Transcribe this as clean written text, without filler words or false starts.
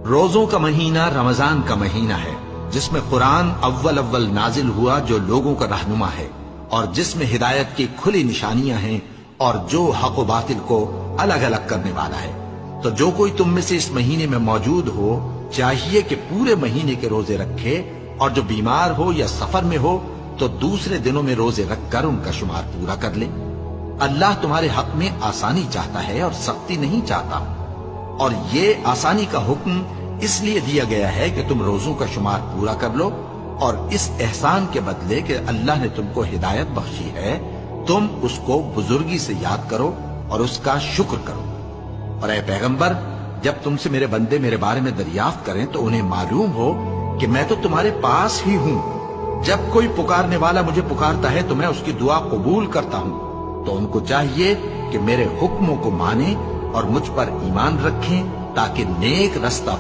روزوں کا مہینہ رمضان کا مہینہ ہے، جس میں قرآن اول اول نازل ہوا، جو لوگوں کا رہنما ہے اور جس میں ہدایت کی کھلی نشانیاں ہیں اور جو حق و باطل کو الگ الگ کرنے والا ہے۔ تو جو کوئی تم میں سے اس مہینے میں موجود ہو چاہیے کہ پورے مہینے کے روزے رکھے، اور جو بیمار ہو یا سفر میں ہو تو دوسرے دنوں میں روزے رکھ کر ان کا شمار پورا کر لے۔ اللہ تمہارے حق میں آسانی چاہتا ہے اور سختی نہیں چاہتا، اور یہ آسانی کا حکم اس لیے دیا گیا ہے کہ تم روزوں کا شمار پورا کر لو، اور اس احسان کے بدلے کہ اللہ نے تم کو ہدایت بخشی ہے تم اس کو بزرگی سے یاد کرو اور اس کا شکر کرو۔ اور اے پیغمبر، جب تم سے میرے بندے میرے بارے میں دریافت کریں تو انہیں معلوم ہو کہ میں تو تمہارے پاس ہی ہوں۔ جب کوئی پکارنے والا مجھے پکارتا ہے تو میں اس کی دعا قبول کرتا ہوں۔ تو ان کو چاہیے کہ میرے حکموں کو مانیں اور مجھ پر ایمان رکھیں تاکہ نیک رستہ